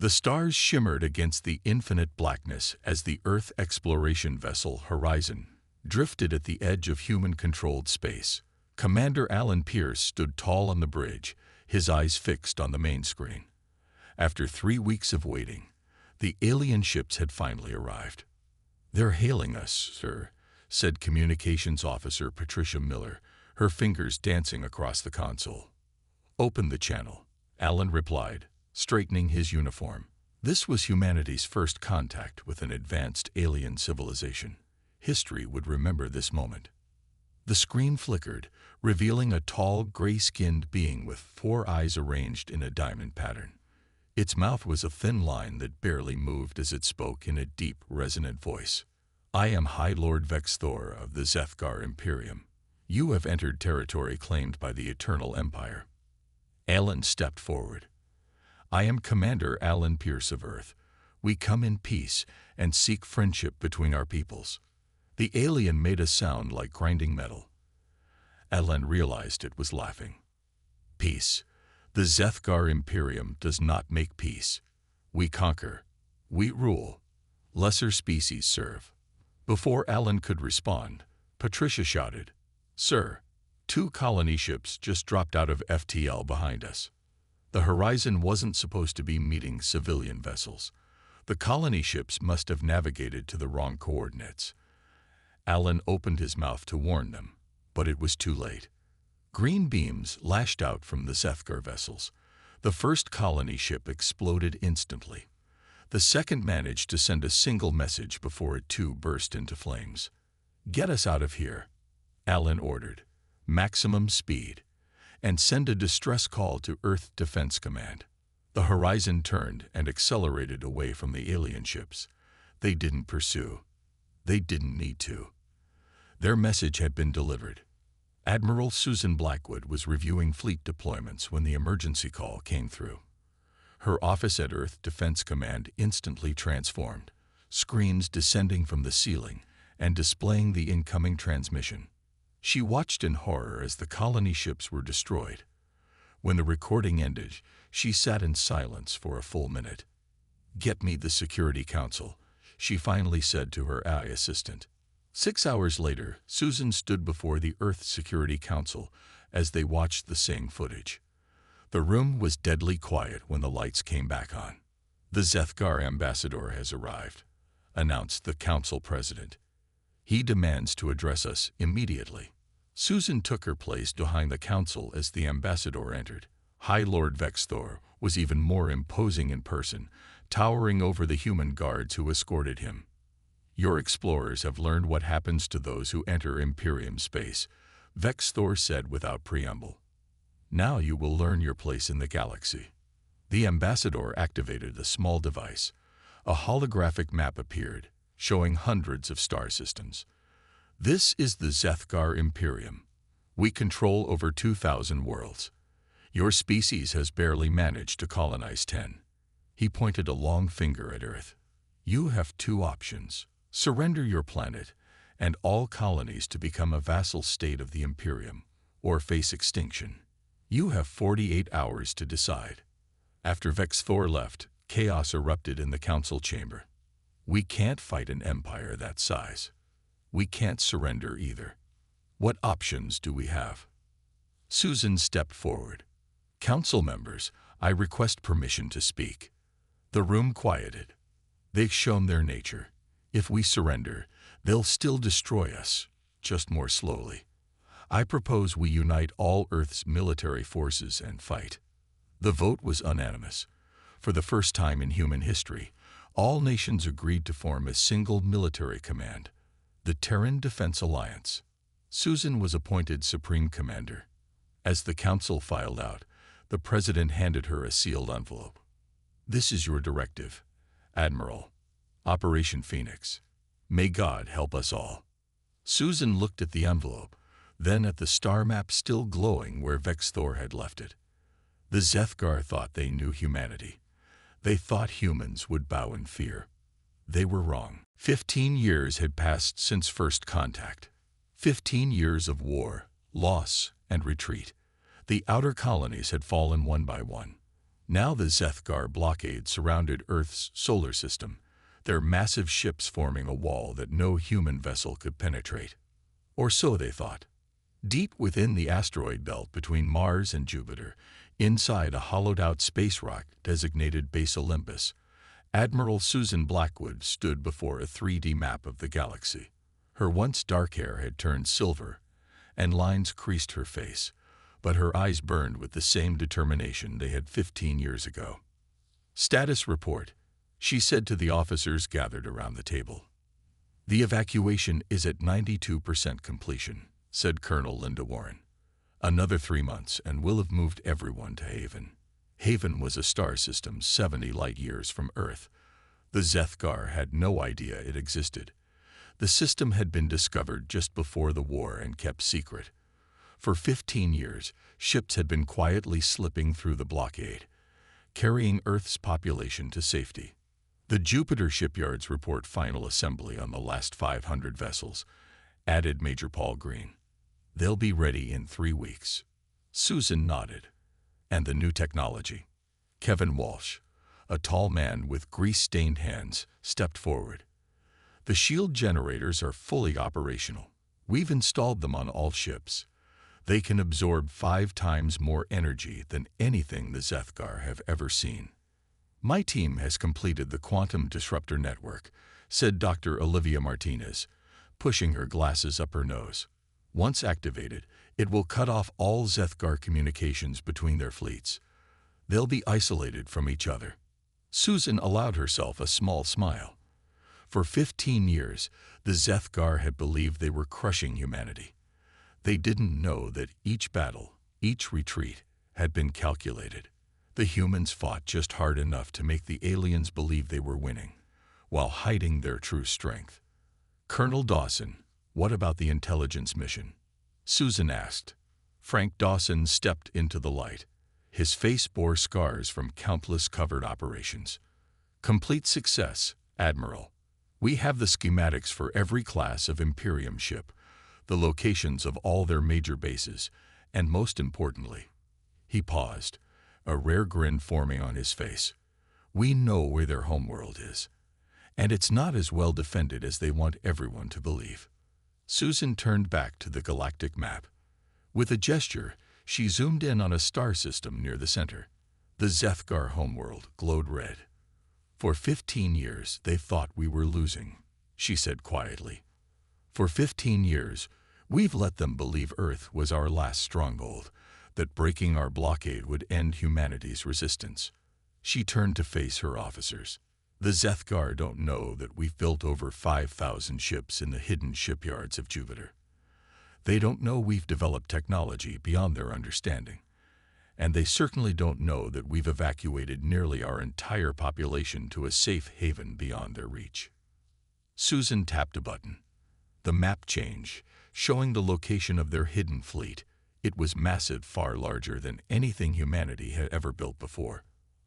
The stars shimmered against the infinite blackness as the Earth exploration vessel Horizon drifted at the edge of human-controlled space. Commander Alan Pierce stood tall on the bridge, his eyes fixed on the main screen. After 3 weeks of waiting, the alien ships had finally arrived. "They're hailing us, sir," said Communications Officer Patricia Miller, her fingers dancing across the console. "Open the channel," Alan replied, straightening his uniform. This was humanity's first contact with an advanced alien civilization. History would remember this moment. The screen flickered, revealing a tall, gray-skinned being with 4 eyes arranged in a diamond pattern. Its mouth was a thin line that barely moved as it spoke in a deep, resonant voice. "I am High Lord Vex Thor of the Zethgar Imperium. You have entered territory claimed by the Eternal Empire." Alan stepped forward. "I am Commander Alan Pierce of Earth. We come in peace and seek friendship between our peoples." The alien made a sound like grinding metal. Alan realized it was laughing. "Peace. The Zethgar Imperium does not make peace. We conquer. We rule. Lesser species serve." Before Alan could respond, Patricia shouted, "Sir, 2 colony ships just dropped out of FTL behind us." The Horizon wasn't supposed to be meeting civilian vessels. The colony ships must have navigated to the wrong coordinates. Alan opened his mouth to warn them, but it was too late. Green beams lashed out from the Zethgar vessels. The first colony ship exploded instantly. The second managed to send a single message before it too burst into flames. "Get us out of here," Alan ordered. "Maximum speed. And send a distress call to Earth Defense Command." The Horizon turned and accelerated away from the alien ships. They didn't pursue. They didn't need to. Their message had been delivered. Admiral Susan Blackwood was reviewing fleet deployments when the emergency call came through. Her office at Earth Defense Command instantly transformed, screens descending from the ceiling and displaying the incoming transmission. She watched in horror as the colony ships were destroyed. When the recording ended, she sat in silence for a full minute. "Get me the Security Council," she finally said to her AI assistant. 6 hours later, Susan stood before the Earth Security Council as they watched the same footage. The room was deadly quiet when the lights came back on. "The Zethgar ambassador has arrived," announced the council president. "He demands to address us immediately." Susan took her place behind the council as the ambassador entered. High Lord Vex Thor was even more imposing in person, towering over the human guards who escorted him. "Your explorers have learned what happens to those who enter Imperium space," Vex Thor said without preamble. "Now you will learn your place in the galaxy." The ambassador activated a small device. A holographic map appeared, showing hundreds of star systems. "This is the Zethgar Imperium. We control over 2,000 worlds. Your species has barely managed to colonize 10. He pointed a long finger at Earth. "You have 2 options. Surrender your planet and all colonies to become a vassal state of the Imperium, or face extinction. You have 48 hours to decide." After Vex Thor left, chaos erupted in the council chamber. "We can't fight an empire that size. We can't surrender either. What options do we have?" Susan stepped forward. "Council members, I request permission to speak." The room quieted. "They've shown their nature. If we surrender, they'll still destroy us, just more slowly. I propose we unite all Earth's military forces and fight." The vote was unanimous. For the first time in human history, all nations agreed to form a single military command, the Terran Defense Alliance. Susan was appointed Supreme Commander. As the council filed out, the president handed her a sealed envelope. "This is your directive, Admiral. Operation Phoenix. May God help us all." Susan looked at the envelope, then at the star map still glowing where Vex Thor had left it. The Zethgar thought they knew humanity. They thought humans would bow in fear. They were wrong. 15 years had passed since first contact. 15 years of war, loss, and retreat. The outer colonies had fallen one by one. Now the Zethgar blockade surrounded Earth's solar system, their massive ships forming a wall that no human vessel could penetrate. Or so they thought. Deep within the asteroid belt between Mars and Jupiter, inside a hollowed-out space rock designated Base Olympus, Admiral Susan Blackwood stood before a 3D map of the galaxy. Her once dark hair had turned silver, and lines creased her face, but her eyes burned with the same determination they had 15 years ago. "Status report," she said to the officers gathered around the table. "The evacuation is at 92% completion," said Colonel Linda Warren. "Another 3 months and we'll have moved everyone to Haven." Haven was a star system 70 light-years from Earth. The Zethgar had no idea it existed. The system had been discovered just before the war and kept secret. For 15 years, ships had been quietly slipping through the blockade, carrying Earth's population to safety. The Jupiter shipyards report final assembly on the last 500 vessels, added Major Paul Green. "They'll be ready in 3 weeks." Susan nodded. "And the new technology?" Kevin Walsh, a tall man with grease-stained hands, stepped forward. "The shield generators are fully operational. We've installed them on all ships. They can absorb 5 times more energy than anything the Zethgar have ever seen." "My team has completed the quantum disruptor network," said Dr. Olivia Martinez, pushing her glasses up her nose. "Once activated, it will cut off all Zethgar communications between their fleets. They'll be isolated from each other." Susan allowed herself a small smile. For 15 years, the Zethgar had believed they were crushing humanity. They didn't know that each battle, each retreat, had been calculated. The humans fought just hard enough to make the aliens believe they were winning, while hiding their true strength. "Colonel Dawson, what about the intelligence mission?" Susan asked. Frank Dawson stepped into the light. His face bore scars from countless covert operations. "Complete success, Admiral. We have the schematics for every class of Imperium ship, the locations of all their major bases, and most importantly," he paused, a rare grin forming on his face, "we know where their homeworld is. And it's not as well defended as they want everyone to believe." Susan turned back to the galactic map. With a gesture, she zoomed in on a star system near the center. The Zethgar homeworld glowed red. "For 15 years, they thought we were losing," she said quietly. "For 15 years, we've let them believe Earth was our last stronghold, that breaking our blockade would end humanity's resistance." She turned to face her officers. "The Zethgar don't know that we've built over 5,000 ships in the hidden shipyards of Jupiter. They don't know we've developed technology beyond their understanding. And they certainly don't know that we've evacuated nearly our entire population to a safe haven beyond their reach." Susan tapped a button. The map changed, showing the location of their hidden fleet. It was massive, far larger than anything humanity had ever built before.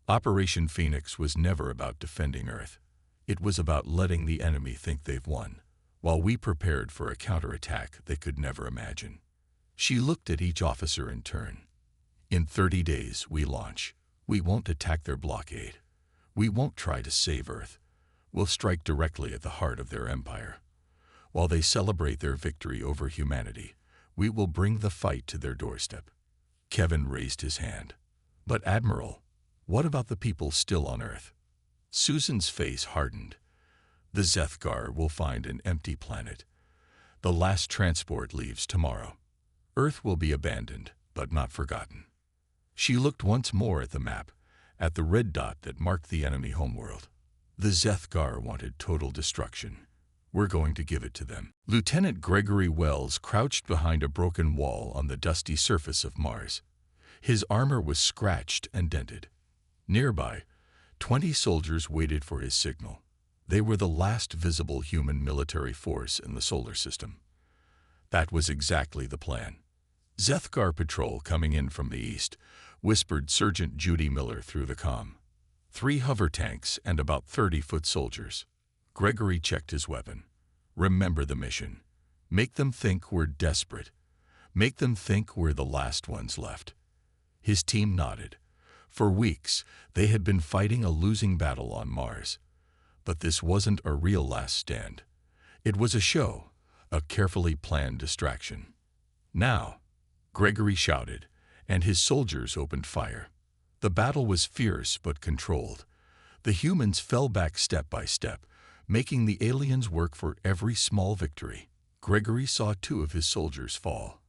Operation Phoenix was never about defending Earth. It was about letting the enemy think they've won, while we prepared for a counterattack they could never imagine. She looked at each officer in turn. "In 30 days, we launch. We won't attack their blockade. We won't try to save Earth. We'll strike directly at the heart of their empire. While they celebrate their victory over humanity, we will bring the fight to their doorstep." Kevin raised his hand. "But Admiral, what about the people still on Earth?" Susan's face hardened. "The Zethgar will find an empty planet. The last transport leaves tomorrow. Earth will be abandoned, but not forgotten." She looked once more at the map, at the red dot that marked the enemy homeworld. "The Zethgar wanted total destruction. We're going to give it to them." Lieutenant Gregory Wells crouched behind a broken wall on the dusty surface of Mars. His armor was scratched and dented. Nearby, 20 soldiers waited for his signal. They were the last visible human military force in the solar system. That was exactly the plan. "Zethgar patrol coming in from the east," whispered Sergeant Judy Miller through the comm. 3 hover tanks and about 30 foot soldiers." Gregory checked his weapon. "Remember the mission. Make them think we're desperate. Make them think we're the last ones left." His team nodded. For weeks, they had been fighting a losing battle on Mars. But this wasn't a real last stand. It was a show, a carefully planned distraction. Now, Gregory shouted, and his soldiers opened fire. The battle was fierce but controlled. The humans fell back step by step, making the aliens work for every small victory. Gregory saw 2 of his soldiers fall.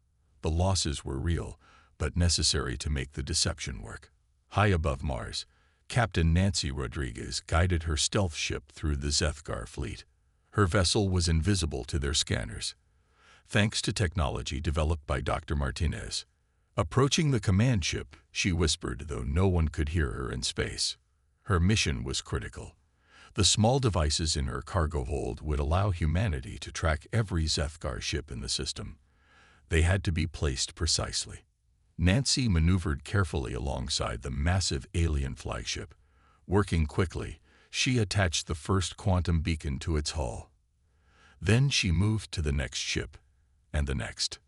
The losses were real, but necessary to make the deception work. High above Mars, Captain Nancy Rodriguez guided her stealth ship through the Zethgar fleet. Her vessel was invisible to their scanners, thanks to technology developed by Dr. Martinez. Approaching the command ship, she whispered, though no one could hear her in space. Her mission was critical. The small devices in her cargo hold would allow humanity to track every Zethgar ship in the system. They had to be placed precisely. Nancy maneuvered carefully alongside the massive alien flagship. Working quickly, she attached the first quantum beacon to its hull. Then she moved to the next ship, and the next.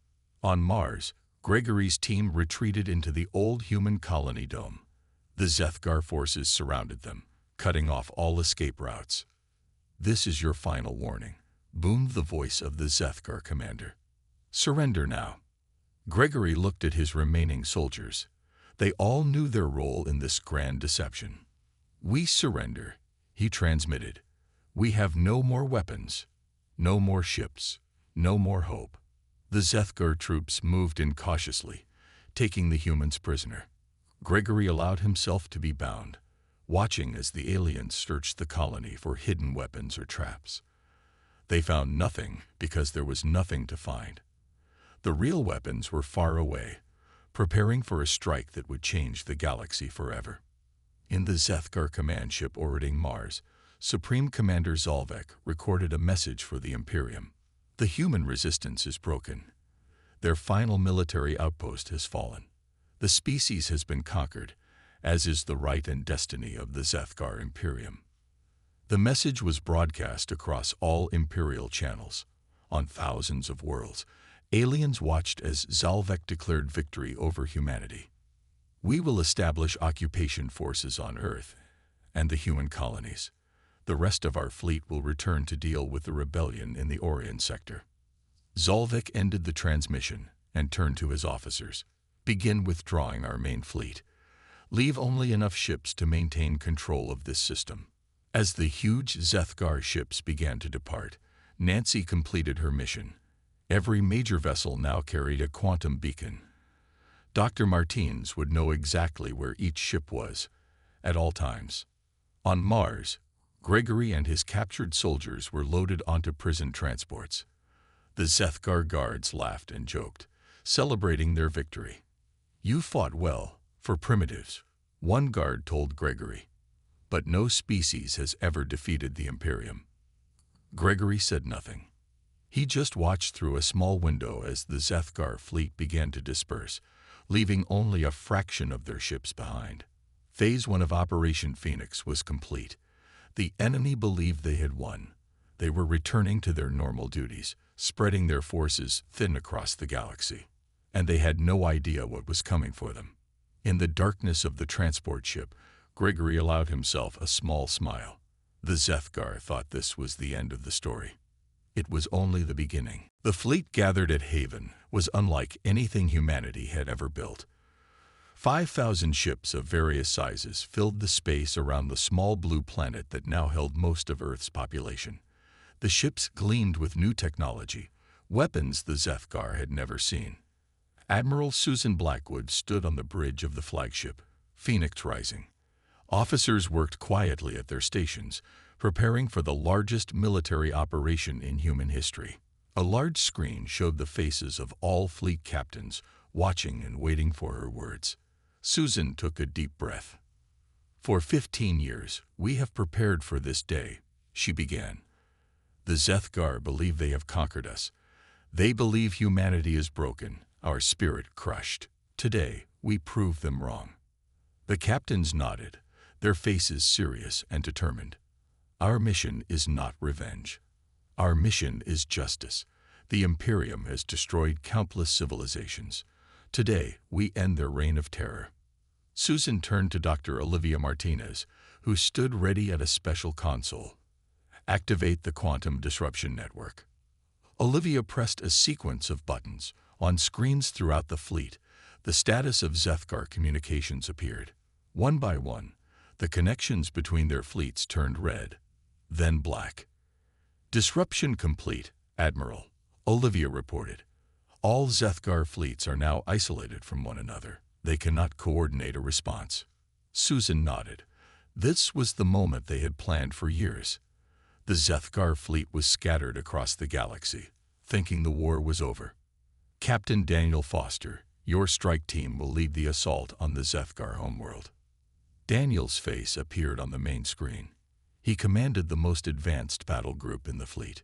On Mars, Gregory's team retreated into the old human colony dome. The Zethgar forces surrounded them, cutting off all escape routes. "This is your final warning," boomed the voice of the Zethgar commander. "Surrender now." Gregory looked at his remaining soldiers. They all knew their role in this grand deception. "We surrender," he transmitted. "We have no more weapons, no more ships, no more hope." The Zethgar troops moved in cautiously, taking the humans prisoner. Gregory allowed himself to be bound, watching as the aliens searched the colony for hidden weapons or traps. They found nothing because there was nothing to find. The real weapons were far away, preparing for a strike that would change the galaxy forever. In the Zethgar command ship orbiting Mars, Supreme Commander Zalvek recorded a message for the Imperium. "The human resistance is broken. Their final military outpost has fallen. The species has been conquered, as is the right and destiny of the Zethgar Imperium." The message was broadcast across all Imperial channels. On thousands of worlds, aliens watched as Zalvek declared victory over humanity. "We will establish occupation forces on Earth and the human colonies. The rest of our fleet will return to deal with the rebellion in the Orion sector." Zalvek ended the transmission and turned to his officers. "Begin withdrawing our main fleet. Leave only enough ships to maintain control of this system." As the huge Zethgar ships began to depart, Nancy completed her mission. Every major vessel now carried a quantum beacon. Dr. Martins would know exactly where each ship was, at all times. On Mars, Gregory and his captured soldiers were loaded onto prison transports. The Zethgar guards laughed and joked, celebrating their victory. "You fought well, for primitives," one guard told Gregory. "But no species has ever defeated the Imperium." Gregory said nothing. He just watched through a small window as the Zethgar fleet began to disperse, leaving only a fraction of their ships behind. Phase 1 of Operation Phoenix was complete. The enemy believed they had won. They were returning to their normal duties, spreading their forces thin across the galaxy. And they had no idea what was coming for them. In the darkness of the transport ship, Gregory allowed himself a small smile. The Zethgar thought this was the end of the story. It was only the beginning. The fleet gathered at Haven was unlike anything humanity had ever built. 5,000 ships of various sizes filled the space around the small blue planet that now held most of Earth's population. The ships gleamed with new technology, weapons the Zethgar had never seen. Admiral Susan Blackwood stood on the bridge of the flagship, Phoenix Rising. Officers worked quietly at their stations, preparing for the largest military operation in human history. A large screen showed the faces of all fleet captains, watching and waiting for her words. Susan took a deep breath. "For 15 years, we have prepared for this day," she began. "The Zethgar believe they have conquered us. They believe humanity is broken, our spirit crushed. Today, we prove them wrong." The captains nodded, their faces serious and determined. "Our mission is not revenge. Our mission is justice. The Imperium has destroyed countless civilizations. Today, we end their reign of terror." Susan turned to Dr. Olivia Martinez, who stood ready at a special console. Activate the quantum disruption network. Olivia pressed a sequence of buttons. On screens throughout the fleet, the status of Zethkar communications appeared. One by one, the connections between their fleets turned red, then black. Disruption complete, Admiral, Olivia reported. All Zethkar fleets are now isolated from one another. They cannot coordinate a response. Susan nodded. This was the moment they had planned for years. The Zethkar fleet was scattered across the galaxy, thinking the war was over. Captain Daniel Foster, your strike team will lead the assault on the Zethkar homeworld. Daniel's face appeared on the main screen. He commanded the most advanced battle group in the fleet.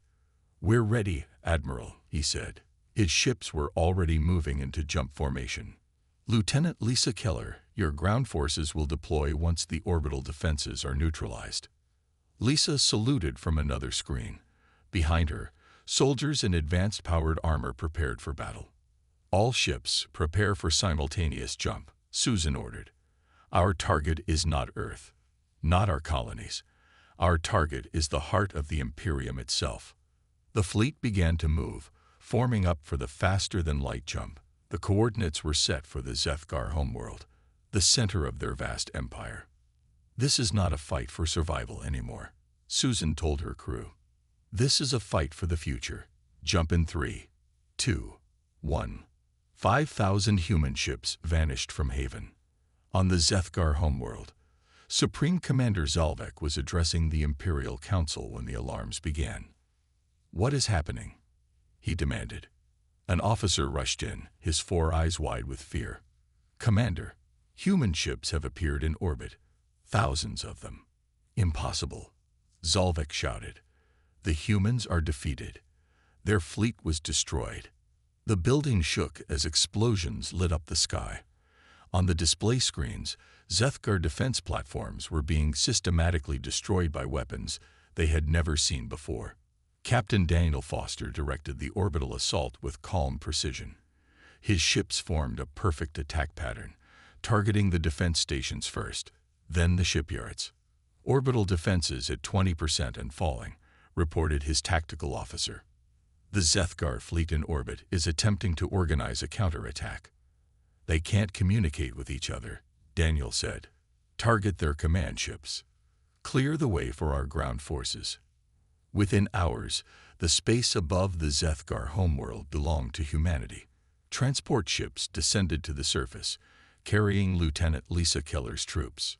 We're ready, Admiral, he said. His ships were already moving into jump formation. Lieutenant Lisa Keller, your ground forces will deploy once the orbital defenses are neutralized. Lisa saluted from another screen. Behind her, soldiers in advanced powered armor prepared for battle. All ships prepare for simultaneous jump, Susan ordered. Our target is not Earth, not our colonies. Our target is the heart of the Imperium itself. The fleet began to move, forming up for the faster-than-light jump. The coordinates were set for the Zethkar homeworld, the center of their vast empire. This is not a fight for survival anymore, Susan told her crew. This is a fight for the future. Jump in 3, 2, 1. 5,000 human ships vanished from Haven. On the Zethkar homeworld, Supreme Commander Zalvek was addressing the Imperial Council when the alarms began. What is happening? He demanded. An officer rushed in, his 4 eyes wide with fear. Commander, human ships have appeared in orbit. Thousands of them. Impossible, Zalvek shouted. The humans are defeated. Their fleet was destroyed. The building shook as explosions lit up the sky. On the display screens, Zethkar defense platforms were being systematically destroyed by weapons they had never seen before. Captain Daniel Foster directed the orbital assault with calm precision. His ships formed a perfect attack pattern, targeting the defense stations first, then the shipyards. Orbital defenses at 20% and falling, reported his tactical officer. The Zethkar fleet in orbit is attempting to organize a counterattack. They can't communicate with each other, Daniel said. Target their command ships. Clear the way for our ground forces. Within hours, the space above the Zethkar homeworld belonged to humanity. Transport ships descended to the surface, carrying Lieutenant Lisa Keller's troops.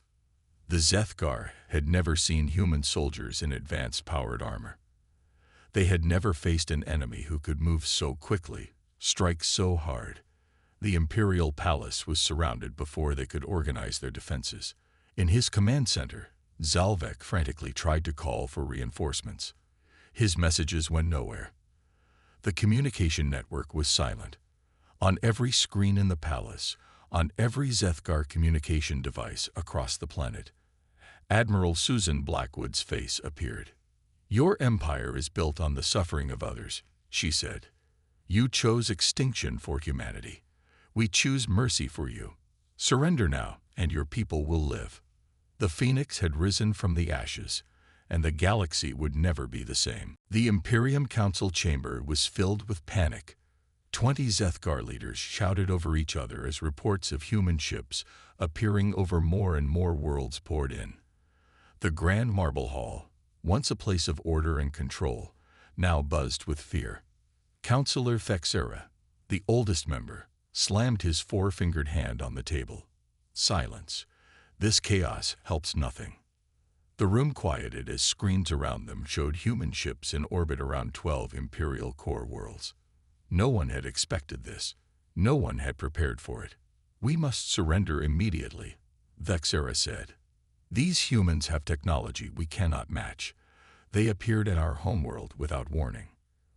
The Zethkar had never seen human soldiers in advanced powered armor. They had never faced an enemy who could move so quickly, strike so hard. The Imperial Palace was surrounded before they could organize their defenses. In his command center, Zalvek frantically tried to call for reinforcements. His messages went nowhere. The communication network was silent. On every screen in the palace, on every Zethkar communication device across the planet, Admiral Susan Blackwood's face appeared. Your empire is built on the suffering of others, she said. You chose extinction for humanity. We choose mercy for you. Surrender now, and your people will live. The phoenix had risen from the ashes, and the galaxy would never be the same. The Imperium Council chamber was filled with panic. 20 Zethkar leaders shouted over each other as reports of human ships appearing over more and more worlds poured in. The Grand Marble Hall, once a place of order and control, now buzzed with fear. Councillor Thexera, the oldest member, slammed his 4-fingered hand on the table. Silence. This chaos helps nothing. The room quieted as screens around them showed human ships in orbit around 12 Imperial core worlds. No one had expected this. No one had prepared for it. We must surrender immediately, Thexera said. These humans have technology we cannot match. They appeared at our homeworld without warning.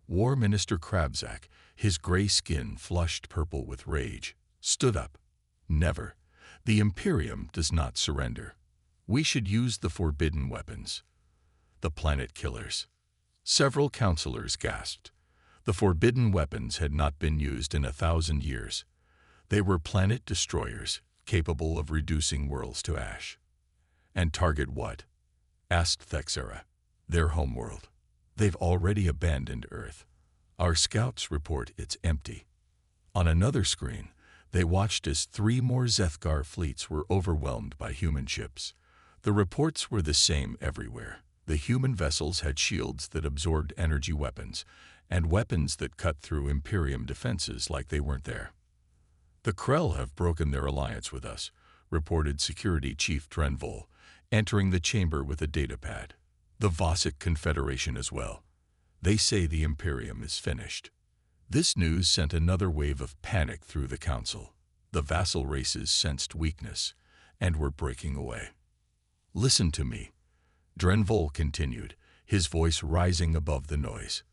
War Minister Krabzak, his gray skin flushed purple with rage, stood up. Never. The Imperium does not surrender. We should use the forbidden weapons. The planet killers. Several councillors gasped. The forbidden weapons had not been used in 1,000 years. They were planet destroyers, capable of reducing worlds to ash. And target what? Asked Thexera. Their homeworld. They've already abandoned Earth. Our scouts report it's empty. On another screen, they watched as 3 more Zethgar fleets were overwhelmed by human ships. The reports were the same everywhere. The human vessels had shields that absorbed energy weapons, and weapons that cut through Imperium defenses like they weren't there. The Krell have broken their alliance with us, reported Security Chief Drenvol, entering the chamber with a datapad. The Vossic Confederation as well. They say the Imperium is finished. This news sent another wave of panic through the Council. The vassal races sensed weakness, and were breaking away. Listen to me, Drenvol continued, his voice rising above the noise.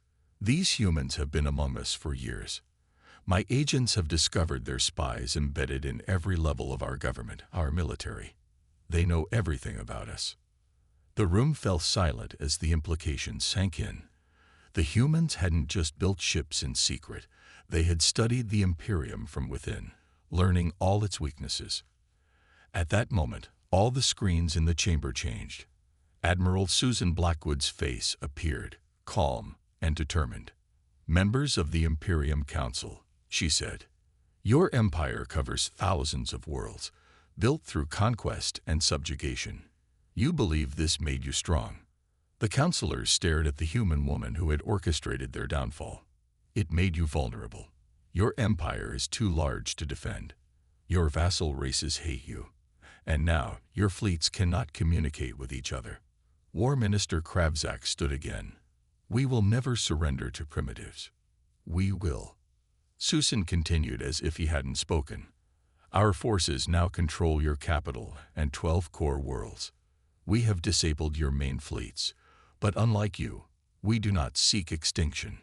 These humans have been among us for years. My agents have discovered their spies embedded in every level of our government, our military. They know everything about us. The room fell silent as the implications sank in. The humans hadn't just built ships in secret. They had studied the Imperium from within, learning all its weaknesses. At that moment, all the screens in the chamber changed. Admiral Susan Blackwood's face appeared, calm and determined. Members of the Imperium Council, she said, your empire covers thousands of worlds, built through conquest and subjugation. You believe this made you strong. The counselors stared at the human woman who had orchestrated their downfall. It made you vulnerable. Your empire is too large to defend. Your vassal races hate you. And now your fleets cannot communicate with each other. War Minister Kravzak stood again. We will never surrender to primitives. We will. Susan continued as if he hadn't spoken. Our forces now control your capital and 12 core worlds. We have disabled your main fleets, but unlike you, we do not seek extinction.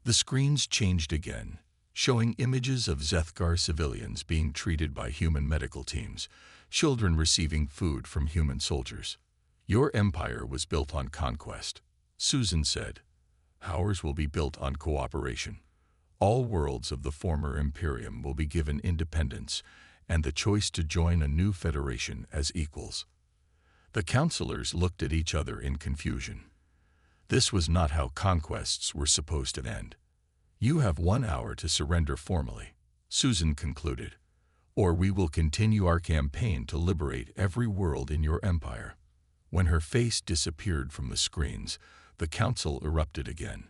The screens changed again, showing images of Zethgar civilians being treated by human medical teams, children receiving food from human soldiers. Your empire was built on conquest, Susan said. Ours will be built on cooperation. All worlds of the former Imperium will be given independence and the choice to join a new federation as equals. The counselors looked at each other in confusion. This was not how conquests were supposed to end. You have 1 hour to surrender formally, Susan concluded, or we will continue our campaign to liberate every world in your empire. When her face disappeared from the screens, the council erupted again.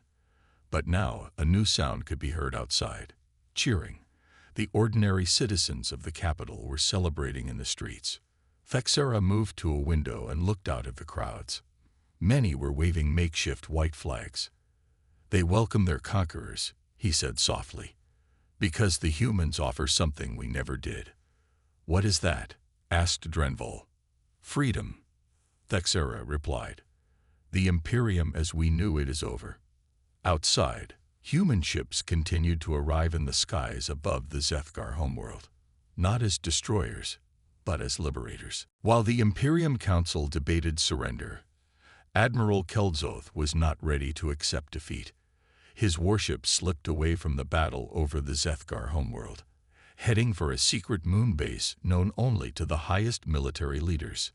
But now a new sound could be heard outside. Cheering. The ordinary citizens of the capital were celebrating in the streets. Thexera moved to a window and looked out at the crowds. Many were waving makeshift white flags. They welcome their conquerors, he said softly, because the humans offer something we never did. What is that? Asked Drenvol. Freedom, Thexera replied. The Imperium as we knew it is over. Outside, human ships continued to arrive in the skies above the Zethgar homeworld, not as destroyers, but as liberators. While the Imperium Council debated surrender, Admiral Kelzoth was not ready to accept defeat. His warship slipped away from the battle over the Zethgar homeworld, heading for a secret moon base known only to the highest military leaders.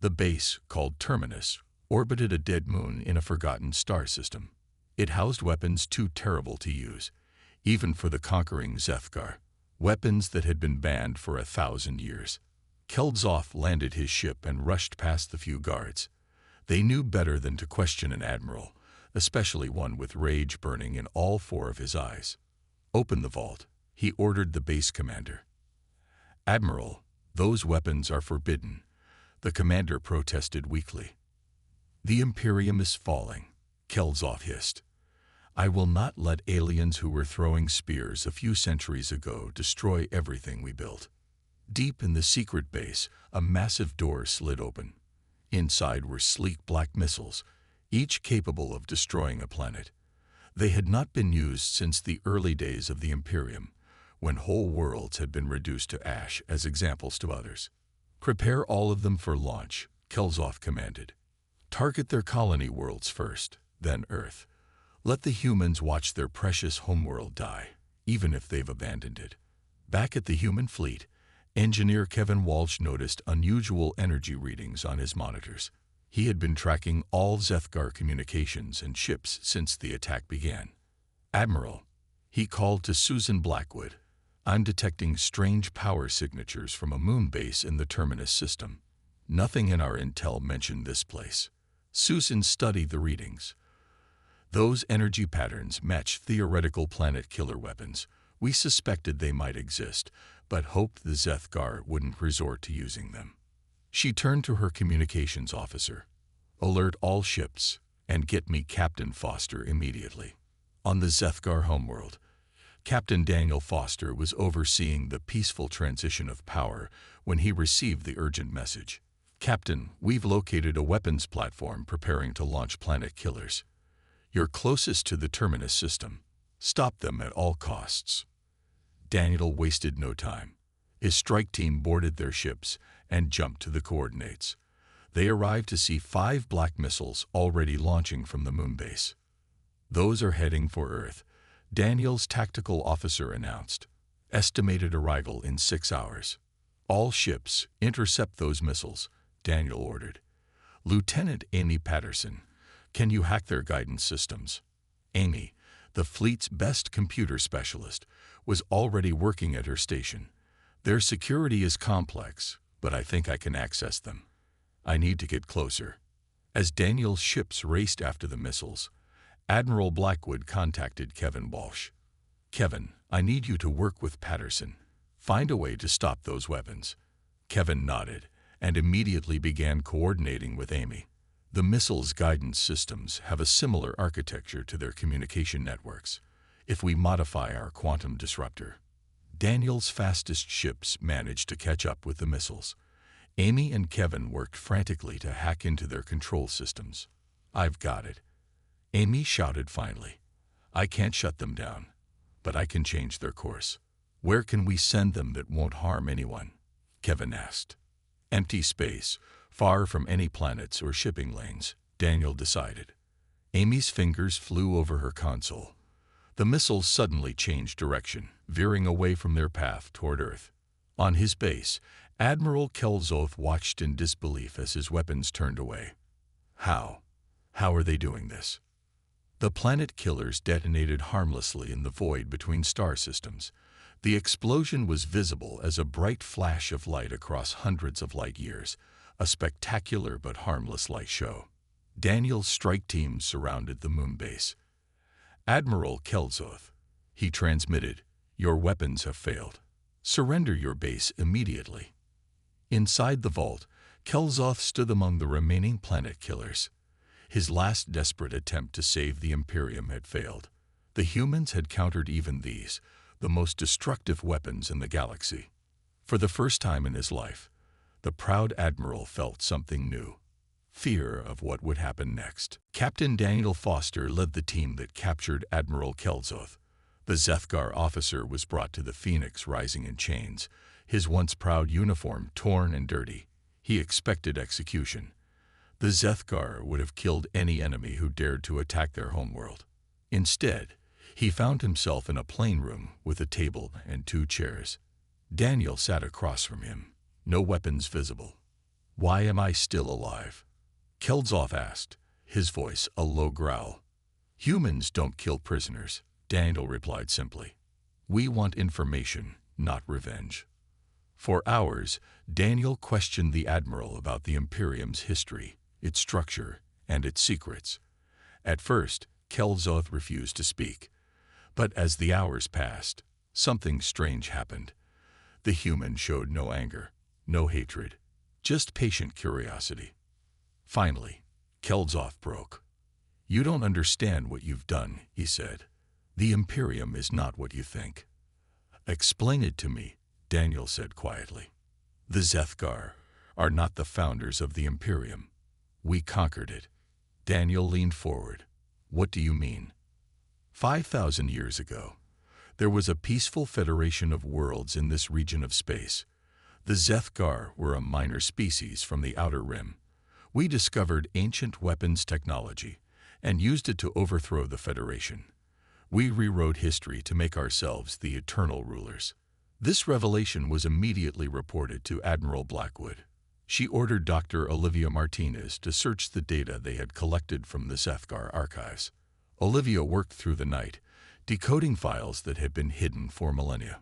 The base, called Terminus, orbited a dead moon in a forgotten star system. It housed weapons too terrible to use, even for the conquering Zethgar, weapons that had been banned for 1,000 years. Kelzoth landed his ship and rushed past the few guards. They knew better than to question an admiral, especially one with rage burning in all 4 of his eyes. Open the vault, he ordered the base commander. Admiral, those weapons are forbidden, the commander protested weakly. The Imperium is falling, Kelzoth hissed. I will not let aliens who were throwing spears a few centuries ago destroy everything we built. Deep in the secret base, a massive door slid open. Inside were sleek black missiles, each capable of destroying a planet. They had not been used since the early days of the Imperium, when whole worlds had been reduced to ash as examples to others. Prepare all of them for launch, Kelzoth commanded. Target their colony worlds first, then Earth. Let the humans watch their precious homeworld die, even if they've abandoned it. Back at the human fleet, Engineer Kevin Walsh noticed unusual energy readings on his monitors. He had been tracking all Zethgar communications and ships since the attack began. "Admiral," he called to Susan Blackwood, "I'm detecting strange power signatures from a moon base in the Terminus system. Nothing in our intel mentioned this place." Susan studied the readings. "Those energy patterns match theoretical planet killer weapons. We suspected they might exist, but hoped the Zethgar wouldn't resort to using them." She turned to her communications officer. "Alert all ships and get me Captain Foster immediately." On the Zethgar homeworld, Captain Daniel Foster was overseeing the peaceful transition of power when he received the urgent message. "Captain, we've located a weapons platform preparing to launch planet killers. You're closest to the Terminus system. Stop them at all costs." Daniel wasted no time. His strike team boarded their ships and jumped to the coordinates. They arrived to see 5 black missiles already launching from the moon base. "Those are heading for Earth," Daniel's tactical officer announced. "Estimated arrival in 6 hours. All ships, intercept those missiles," Daniel ordered. "Lieutenant Amy Patterson, can you hack their guidance systems?" Amy, the fleet's best computer specialist, was already working at her station. "Their security is complex, but I think I can access them. I need to get closer." As Daniel's ships raced after the missiles, Admiral Blackwood contacted Kevin Walsh. "Kevin, I need you to work with Patterson. Find a way to stop those weapons." Kevin nodded and immediately began coordinating with Amy. The missiles' guidance systems have a similar architecture to their communication networks. If we modify our quantum disruptor, Daniel's fastest ships managed to catch up with the missiles. Amy and Kevin worked frantically to hack into their control systems. "I've got it," Amy shouted finally. "I can't shut them down, but I can change their course." "Where can we send them that won't harm anyone?" Kevin asked. "Empty space, far from any planets or shipping lanes," Daniel decided. Amy's fingers flew over her console. The missiles suddenly changed direction, veering away from their path toward Earth. On his base, Admiral Kelzoth watched in disbelief as his weapons turned away. How are they doing this?" The planet killers detonated harmlessly in the void between star systems. The explosion was visible as a bright flash of light across hundreds of light years, a spectacular but harmless light show. Daniel's strike team surrounded the moon base. "Admiral Kelzoth," he transmitted, "your weapons have failed. Surrender your base immediately." Inside the vault, Kelzoth stood among the remaining planet killers. His last desperate attempt to save the Imperium had failed. The humans had countered even these, the most destructive weapons in the galaxy. For the first time in his life, the proud admiral felt something new: fear of what would happen next. Captain Daniel Foster led the team that captured Admiral Kelzoth. The Zethgar officer was brought to the Phoenix Rising in chains, his once proud uniform torn and dirty. He expected execution. The Zethgar would have killed any enemy who dared to attack their homeworld. Instead, he found himself in a plain room with a table and 2 chairs. Daniel sat across from him, no weapons visible. "Why am I still alive?" Kelzoth asked, his voice a low growl. "Humans don't kill prisoners," Daniel replied simply. "We want information, not revenge." For hours, Daniel questioned the Admiral about the Imperium's history, its structure, and its secrets. At first, Kelzoth refused to speak. But as the hours passed, something strange happened. The human showed no anger, no hatred, just patient curiosity. Finally, Kelzoth broke. "You don't understand what you've done," he said. "The Imperium is not what you think." "Explain it to me," Daniel said quietly. "The Zethgar are not the founders of the Imperium. We conquered it." Daniel leaned forward. "What do you mean?" 5,000 years ago, there was a peaceful federation of worlds in this region of space. The Zethgar were a minor species from the Outer Rim. We discovered ancient weapons technology and used it to overthrow the Federation. We rewrote history to make ourselves the eternal rulers. This revelation was immediately reported to Admiral Blackwood. She ordered Dr. Olivia Martinez to search the data they had collected from the Zethgar archives. Olivia worked through the night, decoding files that had been hidden for millennia.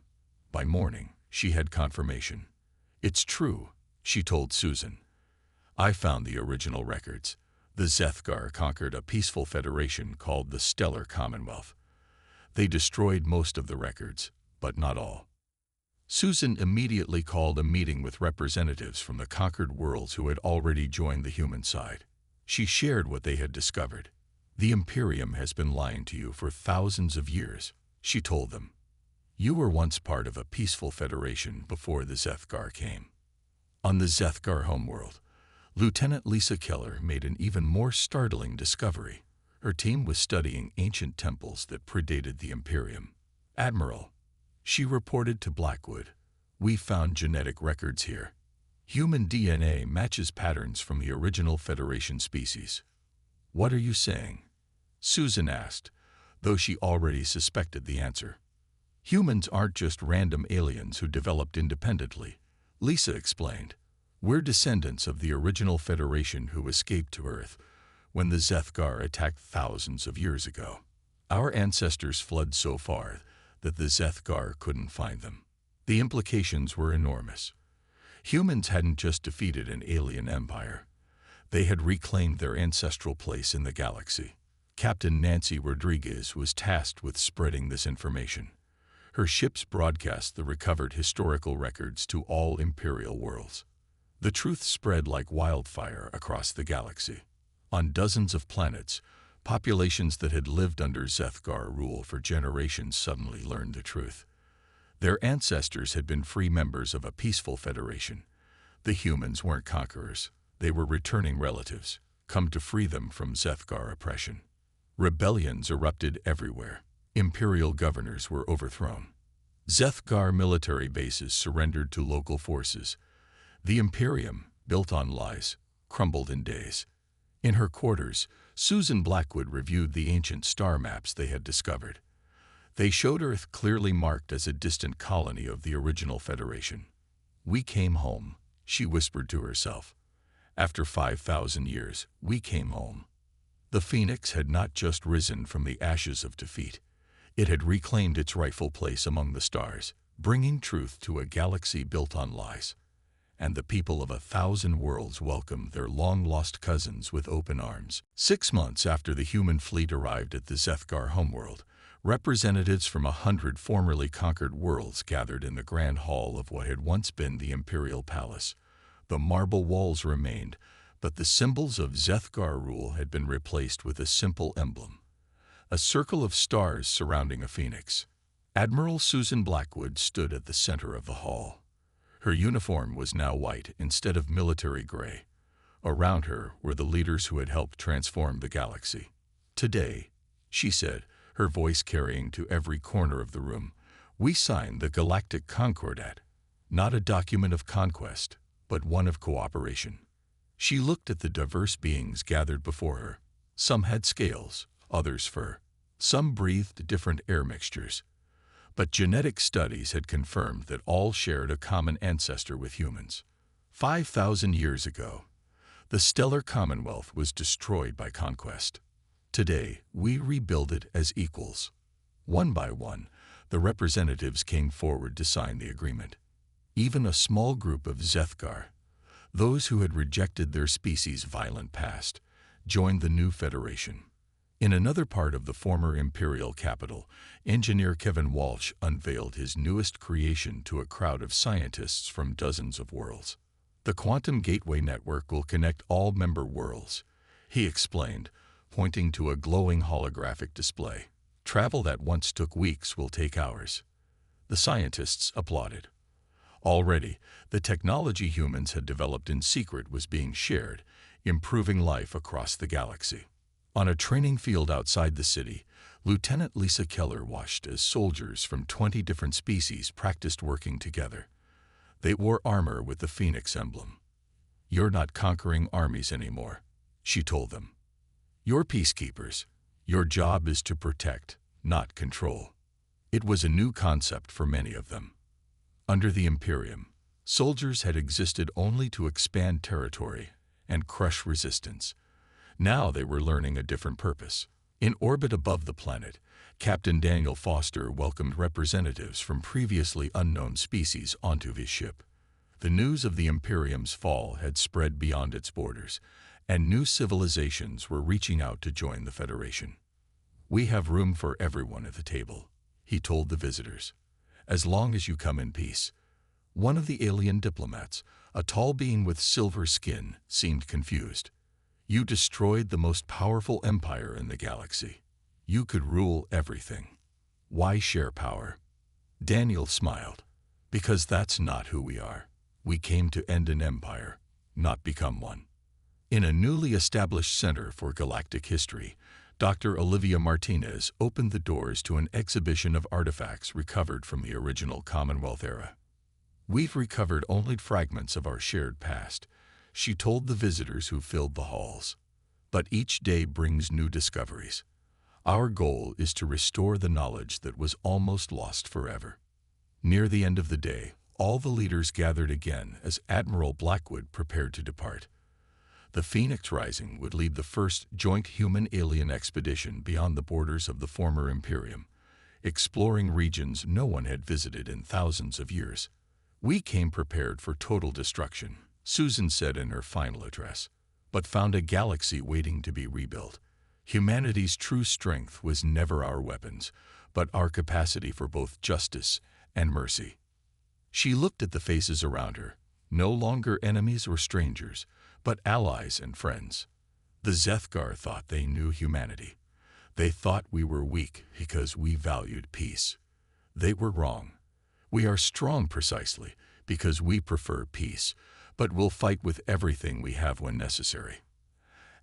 By morning, she had confirmation. "It's true," she told Susan. "I found the original records. The Zethgar conquered a peaceful federation called the Stellar Commonwealth. They destroyed most of the records, but not all." Susan immediately called a meeting with representatives from the conquered worlds who had already joined the human side. She shared what they had discovered. "The Imperium has been lying to you for thousands of years," she told them. "You were once part of a peaceful federation before the Zethgar came." On the Zethgar homeworld, Lieutenant Lisa Keller made an even more startling discovery. Her team was studying ancient temples that predated the Imperium. "Admiral," she reported to Blackwood, "we found genetic records here. Human DNA matches patterns from the original Federation species." "What are you saying?" Susan asked, though she already suspected the answer. "Humans aren't just random aliens who developed independently," Lisa explained. "We're descendants of the original Federation who escaped to Earth when the Zethgar attacked thousands of years ago. Our ancestors fled so far that the Zethgar couldn't find them." The implications were enormous. Humans hadn't just defeated an alien empire. They had reclaimed their ancestral place in the galaxy. Captain Nancy Rodriguez was tasked with spreading this information. Her ships broadcast the recovered historical records to all Imperial worlds. The truth spread like wildfire across the galaxy. On dozens of planets, populations that had lived under Zethgar rule for generations suddenly learned the truth. Their ancestors had been free members of a peaceful federation. The humans weren't conquerors. They were returning relatives, come to free them from Zethgar oppression. Rebellions erupted everywhere. Imperial governors were overthrown. Zethgar military bases surrendered to local forces. The Imperium, built on lies, crumbled in days. In her quarters, Susan Blackwood reviewed the ancient star maps they had discovered. They showed Earth clearly marked as a distant colony of the original Federation. "We came home," she whispered to herself. "After 5,000 years, we came home." The Phoenix had not just risen from the ashes of defeat. It had reclaimed its rightful place among the stars, bringing truth to a galaxy built on lies. And the people of 1,000 worlds welcomed their long-lost cousins with open arms. 6 months after the human fleet arrived at the Zethgar homeworld, representatives from 100 formerly conquered worlds gathered in the grand hall of what had once been the Imperial Palace. The marble walls remained, but the symbols of Zethgar rule had been replaced with a simple emblem: a circle of stars surrounding a phoenix. Admiral Susan Blackwood stood at the center of the hall. Her uniform was now white instead of military gray. Around her were the leaders who had helped transform the galaxy. "Today," she said, her voice carrying to every corner of the room, "we signed the Galactic Concordat, not a document of conquest, but one of cooperation." She looked at the diverse beings gathered before her. Some had scales, others fur. Some breathed different air mixtures. But genetic studies had confirmed that all shared a common ancestor with humans. 5,000 years ago, the Stellar Commonwealth was destroyed by conquest. Today, we rebuild it as equals. One by one, the representatives came forward to sign the agreement. Even a small group of Zethgar, those who had rejected their species' violent past, joined the new federation. In another part of the former imperial capital, engineer Kevin Walsh unveiled his newest creation to a crowd of scientists from dozens of worlds. "The Quantum Gateway Network will connect all member worlds," he explained, pointing to a glowing holographic display. "Travel that once took weeks will take hours." The scientists applauded. Already, the technology humans had developed in secret was being shared, improving life across the galaxy. On a training field outside the city, Lieutenant Lisa Keller watched as soldiers from 20 different species practiced working together. They wore armor with the Phoenix emblem. "You're not conquering armies anymore," she told them. "You're peacekeepers. Your job is to protect, not control." It was a new concept for many of them. Under the Imperium, soldiers had existed only to expand territory and crush resistance. Now they were learning a different purpose. In orbit above the planet, Captain Daniel Foster welcomed representatives from previously unknown species onto his ship. The news of the Imperium's fall had spread beyond its borders, and new civilizations were reaching out to join the Federation. "We have room for everyone at the table," he told the visitors, "as long as you come in peace." One of the alien diplomats, a tall being with silver skin, seemed confused. "You destroyed the most powerful empire in the galaxy. You could rule everything. Why share power?" Daniel smiled. "Because that's not who we are. We came to end an empire, not become one." In a newly established Center for Galactic History, Dr. Olivia Martinez opened the doors to an exhibition of artifacts recovered from the original Commonwealth era. "We've recovered only fragments of our shared past," she told the visitors who filled the halls. "But each day brings new discoveries. Our goal is to restore the knowledge that was almost lost forever." Near the end of the day, all the leaders gathered again as Admiral Blackwood prepared to depart. The Phoenix Rising would lead the first joint human-alien expedition beyond the borders of the former Imperium, exploring regions no one had visited in thousands of years. "We came prepared for total destruction," Susan said in her final address, "but found a galaxy waiting to be rebuilt. Humanity's true strength was never our weapons, but our capacity for both justice and mercy." She looked at the faces around her, no longer enemies or strangers, but allies and friends. The Zethgar thought they knew humanity. They thought we were weak because we valued peace. They were wrong. We are strong precisely because we prefer peace, but we'll fight with everything we have when necessary.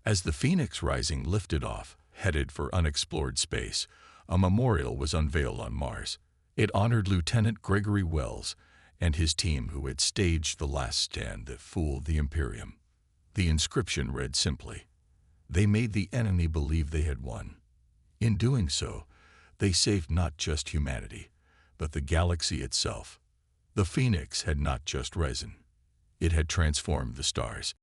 As the Phoenix Rising lifted off, headed for unexplored space, a memorial was unveiled on Mars. It honored Lieutenant Gregory Wells and his team who had staged the last stand that fooled the Imperium. The inscription read simply, "They made the enemy believe they had won. In doing so, they saved not just humanity, but the galaxy itself." The Phoenix had not just risen. It had transformed the stars.